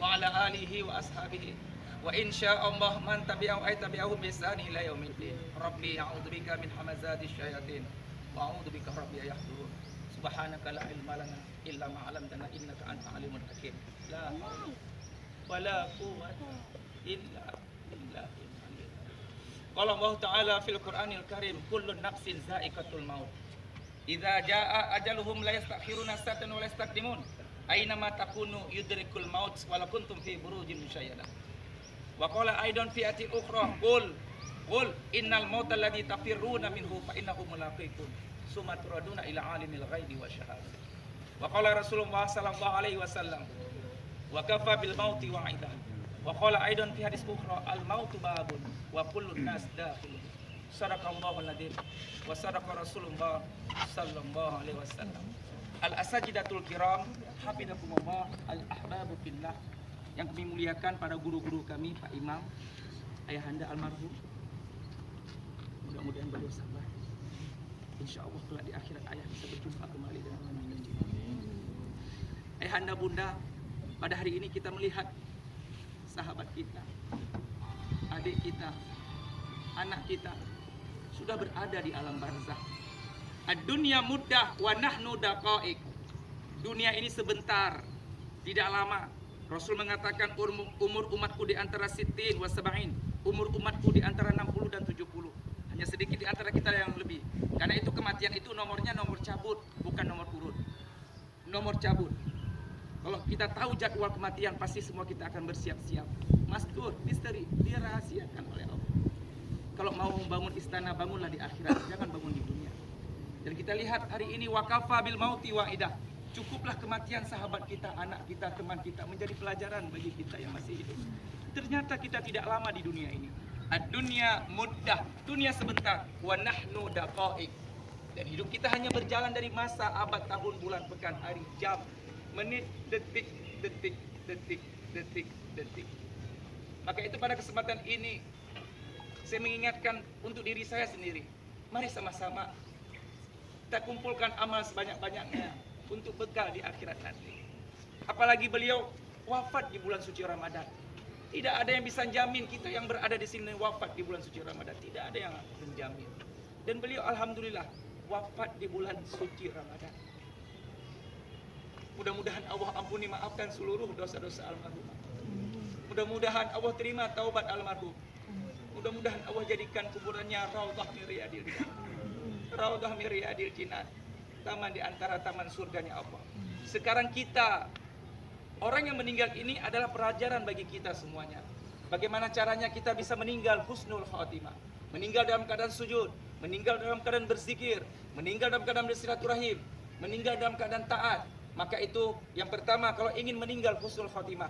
wa ala alihi wa ashabihi wa insyaallah man tabi'ahu bi ihsani ila yaumiddin. Rabbi a'udzubika min hamazati syayatin wa a'udzubika rabbi yahdurun. Subhanaka la ilma lana illa ma 'allamtana innaka antal alimul hakim. La haula wala quwwata illa billah. Qala Allah Ta'ala fil Qur'anil Karim, kullu nafsin za'iqatul maut. Idza jaa ajaluhum la yastakhiruna sa'atan wa la yastaqdimun. Aina ma takunu yudrikul maut wa la kuntum fi burujin musyayyada. Wa qala aidan fi atil ukhra, qul innal mauta alladhi tafirruna minhu fa innahu mulaqikum. Summa turaduna ila alimil ghaibi wasyahadah. Wa qala Rasulullah sallallahu alaihi wasallam, wa kafa bil mauti wa'idah. Wa qala aidan fi hadis ukhra, al mautu babun wa kullun nas dakhil. Sadaqallahul adzim wa sadaqa Rasulullah sallallahu alaihi wasallam. Al asajidatul kiram, hafizakumullah, al ahbabu fillah. Yang kami muliakan para guru-guru kami, Pak Imam, ayahanda almarhum. Mudah-mudahan beliau sabar. Insyaallah kelak di akhirat ayah bisa berjumpa kembali dengan anak kecil. Ayahanda bunda, pada hari ini kita melihat sahabat kita, adik kita, anak kita sudah berada di alam barzakh. Ad-dunya muddah wa nahnu daqaiq. Dunia ini sebentar, tidak lama. Rasul mengatakan umur umatku di antara sittin wa sab'in. Umur umatku di antara 60 dan 70. Hanya sedikit di antara kita yang lebih. Karena itu kematian itu nomornya nomor cabut, bukan nomor urut. Nomor cabut. Kalau kita tahu jadwal kematian, pasti semua kita akan bersiap-siap. Mastur, misteri, dirahasiakan oleh Allah. Kalau mau membangun istana, bangunlah di akhirat, jangan bangun di dunia. Dan kita lihat hari ini wakafa bil mauti wa'idah. Cukuplah kematian sahabat kita, anak kita, teman kita menjadi pelajaran bagi kita yang masih hidup. Ternyata kita tidak lama di dunia ini. Ad-dunya muddah, dunia sebentar, wa nahnu daqaiq. Dan hidup kita hanya berjalan dari masa, abad, tahun, bulan, pekan, hari, jam, menit, detik, detik, detik, detik, detik. Maka itu pada kesempatan ini saya mengingatkan untuk diri saya sendiri. Mari sama-sama kita kumpulkan amal sebanyak-banyaknya untuk bekal di akhirat nanti. Apalagi beliau wafat di bulan suci Ramadan. Tidak ada yang bisa jamin kita yang berada di sini wafat di bulan suci Ramadan. Tidak ada yang menjamin. Dan beliau alhamdulillah wafat di bulan suci Ramadan. Mudah-mudahan Allah ampuni, maafkan seluruh dosa-dosa almarhum. Mudah-mudahan Allah terima taubat almarhum. Mudah-mudahan Allah jadikan kuburannya raudhah min riyadil jinan. Raudhah min riyadil jinan. Taman di antara taman surganya Allah. Sekarang kita, orang yang meninggal ini adalah pelajaran bagi kita semuanya. Bagaimana caranya kita bisa meninggal husnul khatimah. Meninggal dalam keadaan sujud, meninggal dalam keadaan berzikir, meninggal dalam keadaan bersilaturahim, meninggal dalam keadaan taat. Maka itu yang pertama, kalau ingin meninggal husnul khatimah,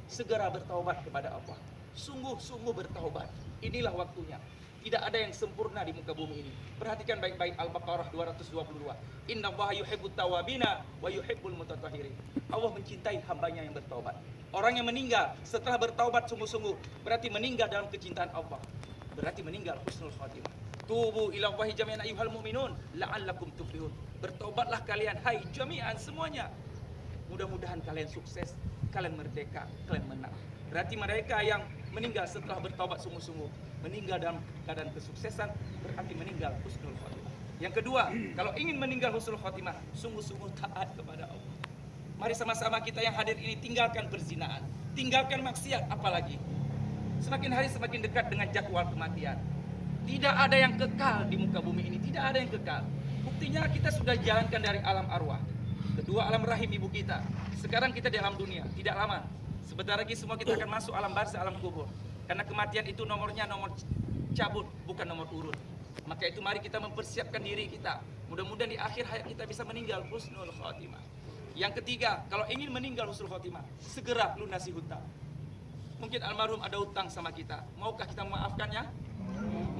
segera bertaubat kepada Allah. Sungguh-sungguh bertaubat. Inilah waktunya. Tidak ada yang sempurna di muka bumi ini. Perhatikan baik-baik Al-Baqarah 222. Innallaha yuhibbut tawwabina wa yuhibbul mutatahhirin. Allah mencintai hambanya yang bertaubat. Orang yang meninggal setelah bertaubat sungguh-sungguh berarti meninggal dalam kecintaan Allah. Berarti meninggal husnul khatimah. Tubu ila Allahi jami'an ayyuhal mu'minun la'allakum tuflihun. Bertaubatlah kalian hai jami'an semuanya. Mudah-mudahan kalian sukses, kalian merdeka, kalian menang. Berarti mereka yang meninggal setelah bertaubat sungguh-sungguh, meninggal dalam keadaan kesuksesan, berarti meninggal husnul khatimah. Yang kedua, kalau ingin meninggal husnul khatimah, sungguh-sungguh taat kepada Allah. Mari sama-sama kita yang hadir ini tinggalkan perzinahan, tinggalkan maksiat, apalagi semakin hari semakin dekat dengan jadwal kematian. Tidak ada yang kekal di muka bumi ini, tidak ada yang kekal. Buktinya kita sudah jalankan dari alam arwah, kedua alam rahim ibu kita. Sekarang kita di alam dunia, tidak lama. Sebentar lagi semua kita akan masuk alam barzakh, alam kubur. Karena kematian itu nomornya nomor cabut, bukan nomor urut. Maka itu mari kita mempersiapkan diri kita. Mudah-mudahan di akhir hayat kita bisa meninggal husnul khatimah. Yang ketiga, kalau ingin meninggal husnul khatimah, segera lunasi hutang. Mungkin almarhum ada hutang sama kita. Maukah kita memaafkannya?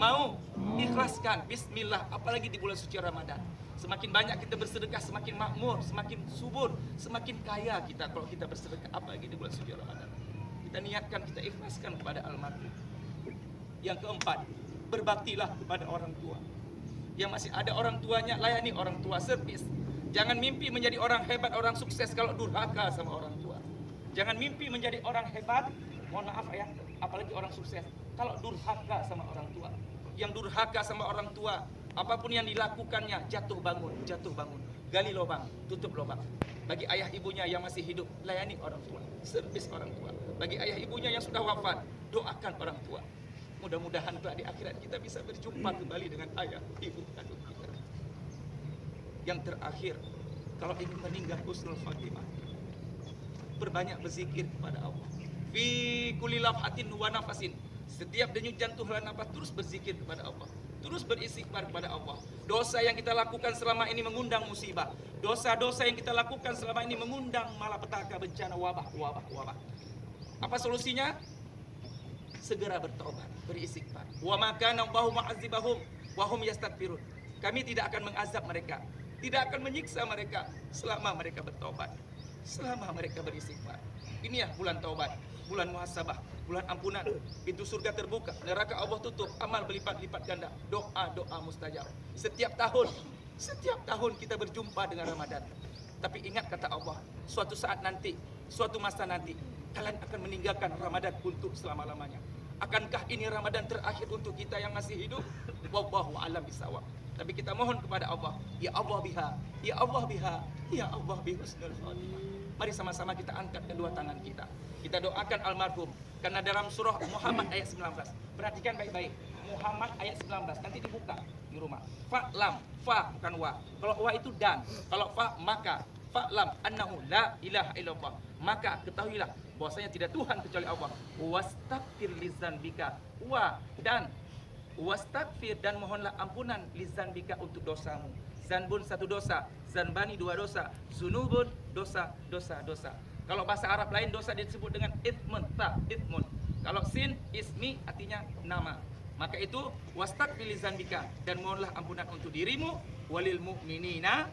Mau? Ikhlaskan. Bismillah. Apalagi di bulan suci Ramadan. Semakin banyak kita bersedekah, semakin makmur, semakin subur, semakin kaya kita kalau kita bersedekah. Apalagi di bulan suci Ramadan. Kita niatkan, kita ikhlaskan kepada almarhum. Yang keempat, berbaktilah kepada orang tua. Yang masih ada orang tuanya, layani orang tua, servis. Jangan mimpi menjadi orang hebat, orang sukses kalau durhaka sama orang tua. Jangan mimpi menjadi orang hebat, mohon maaf ya, apalagi orang sukses, kalau durhaka sama orang tua. Yang durhaka sama orang tua, apapun yang dilakukannya, jatuh bangun, gali lubang, tutup lubang. Bagi ayah ibunya yang masih hidup, layani orang tua, servis orang tua. Bagi ayah ibunya yang sudah wafat, doakan orang tua. Mudah-mudahan di akhirat kita bisa berjumpa kembali dengan ayah ibu kandung kita. Yang terakhir, kalau ingin meninggal husnul khatimah, berbanyak berzikir kepada Allah. Fi kulli lafhatin wa nafasin. Setiap denyut jantung dan nafas terus berzikir kepada Allah. Terus beristighfar kepada Allah. Dosa yang kita lakukan selama ini mengundang musibah. Dosa-dosa yang kita lakukan selama ini mengundang malapetaka, bencana, wabah. Apa solusinya? Segera bertobat, beristighfar. Wa ma kana Allahu mu'adzibahum wa hum yastaghfirun. Kami tidak akan mengazab mereka, tidak akan menyiksa mereka selama mereka bertobat, selama mereka beristighfar. Ini ya bulan taubat, bulan muhasabah, bulan ampunan. Pintu surga terbuka, neraka Allah tutup, amal berlipat-lipat ganda, doa mustajab. Setiap tahun kita berjumpa dengan Ramadan. Tapi ingat kata Allah, suatu saat nanti, suatu masa nanti, kalian akan meninggalkan Ramadan untuk selama-lamanya. Akankah ini Ramadan terakhir untuk kita yang masih hidup? Wallahu a'lam bishawab. Tapi kita mohon kepada Allah, ya Allah biha, ya Allah biha, ya Allah bihusnul khatimah. Mari sama-sama kita angkat kedua tangan kita. Kita doakan almarhum. Karena dalam surah Muhammad ayat 19. Perhatikan baik-baik. Muhammad ayat 19. Nanti dibuka di rumah. Fa'lam. Fa bukan wa. Kalau wa itu dan. Kalau fa maka. Fa'lam annahu la ilaha illallah. Maka ketahuilah bahwasanya tidak Tuhan kecuali Allah. Wastaghfir lidzanbika. Wastaghfir dan mohonlah ampunan lidzanbika untuk dosamu. Zanbun satu dosa, zanbani dua dosa, zunubun dosa. Kalau bahasa Arab lain dosa disebut dengan ithmun. Kalau sin ismi artinya nama. Maka itu wastaghfir lidzanbika dan mohonlah ampunan untuk dirimu, walil mu'minina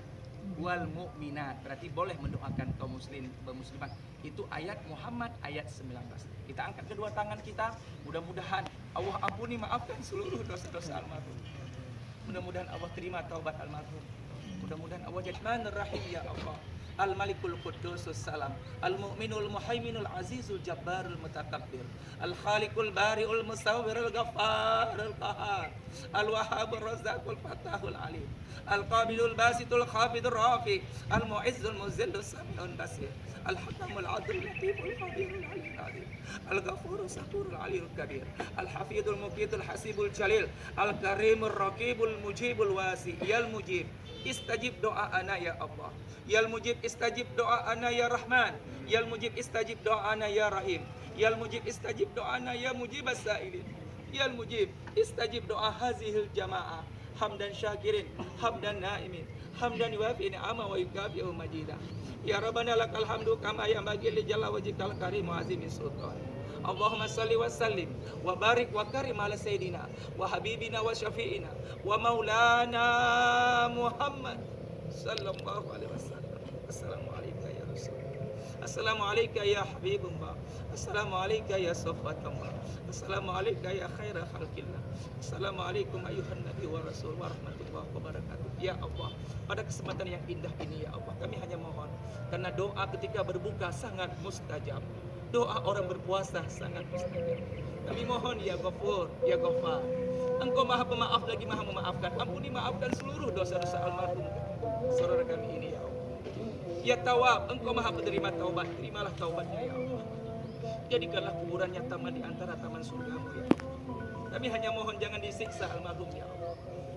wal mu'minat. Berarti boleh mendoakan kaum muslim muslimat. Itu ayat Muhammad ayat 19. Kita angkat kedua tangan kita, mudah-mudahan Allah ampuni maafkan seluruh dosa-dosa almarhum. Mudah-mudahan Allah terima taubat almarhum. Mudah-mudahan Allah jadi Rahmanur Rahim ya Allah. Al-Malikul Quddusus Salam, Al-Mu'minul Muhaiminul Azizul Jabbarul Mutakabbir, Al-Khaliqul Bari'ul Musawwirul Ghaffarul Qahhar, Al-Wahhabur Razzaqul Fattahul Alim, Al-Qabilul Basitul Khafidur Rafiq, Al-Mu'izzul Muzillus Sami'un Basir, Al-Hakamul Adlul Latiful Khabirul Alim Qadir, Al-Ghafurus Shakurul Aliyul Kabir, Al-Hafidul Muqitul Hasibul Jalil, Al-Karimur Raqibul Mujibul Wasi, Yal Mujib, istajib doa ana ya Allah. Yal mujib istajib doa ana ya Rahman. Yal mujib istajib doa ana ya Rahim. Yal mujib istajib doa ana ya mujibas sa'ilin. Yal mujib istajib doa hazihil jamaah. Hamdan syakirin, hamdan naimin, hamdan yuafi ni'ama wa yukafi'u majida. Ya Rabbana lakal hamdu kama yanbaghi li jalla wajhikal karim wa azimi sultan. Allahumma salli wa sallim wa barik wa karim ala sayyidina wa habibina wa syafi'ina wa maulana Muhammad sallallahu alaihi wasallam. Assalamu alayka ya Rasulullah. Assalamu alayka ya Habibullah. Assalamu alayka ya Safatullah. Assalamu alayka ya khaira khalqillah. Assalamu alaikum ayuhan nabi wa rasul wa rahmatullahi wa barakatuh. Ya Allah, pada kesempatan yang indah ini ya Allah, kami hanya mohon karena doa ketika berbuka sangat mustajab. Doa orang berpuasa sangat mustajab. Kami mohon ya Ghafur, ya Ghaffar. Engkau Maha Pemaaf lagi Maha Memaafkan. Ampuni maafkan seluruh dosa-dosa almarhum saudara kami ini ya Allah. Ya Tawab, Engkau Maha Penerima taubat. Terimalah taubatnya ya Allah. Jadikanlah kuburannya taman di antara taman surgamu ya Allah. Kami hanya mohon jangan disiksa almarhum ya Allah.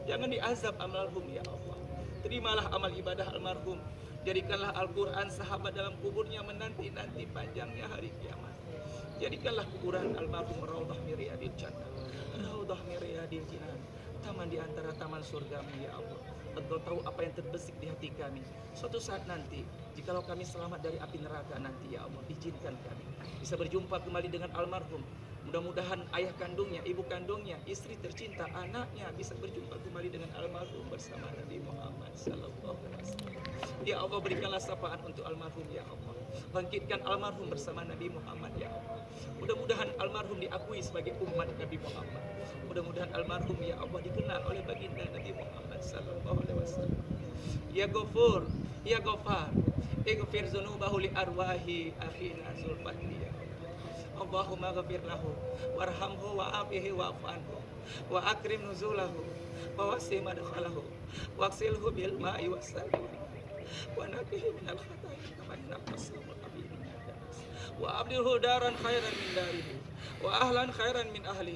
Jangan diazab almarhum ya Allah. Terimalah amal ibadah almarhum. Jadikanlah Al-Quran sahabat dalam kuburnya menanti-nanti panjangnya hari kiamat. Jadikanlah kuburan almarhum Raudhah min Riyadil Jannah, Raudhah min Riyadil Jinan, taman di antara taman surgamu ya Allah. Engkau tahu apa yang terbesit di hati kami. Suatu saat nanti, jikalau kami selamat dari api neraka nanti ya Allah, izinkan kami bisa berjumpa kembali dengan almarhum. Mudah-mudahan ayah kandungnya, ibu kandungnya, istri tercinta, anaknya bisa berjumpa kembali dengan almarhum bersama Nabi Muhammad sallallahu alaihi wasallam. Ya Allah, berikanlah sapaan untuk almarhum ya Allah. Bangkitkan almarhum bersama Nabi Muhammad ya Allah. Mudah-mudahan almarhum diakui sebagai umat Nabi Muhammad. Mudah-mudahan almarhum ya Allah dikenal oleh baginda Nabi Muhammad sallallahu alaihi wasallam. Ya Ghafur, ya Ghaffar, ighfir dzunubahu li arwahi akhina Zulfaqri ya Allah. Allahumma ghafir lahu warhamhu wa'afihi wa'fu anhu wa akrim nuzulahu wa wasi' madkhalahu waqsilhu bil ma'i wassalji wa naqihi minal khataaya kama yunqqa as-sawbul abyad min ad-danas wa abdilhu daran khairan min darihi wa ahlan khairan min ahlihi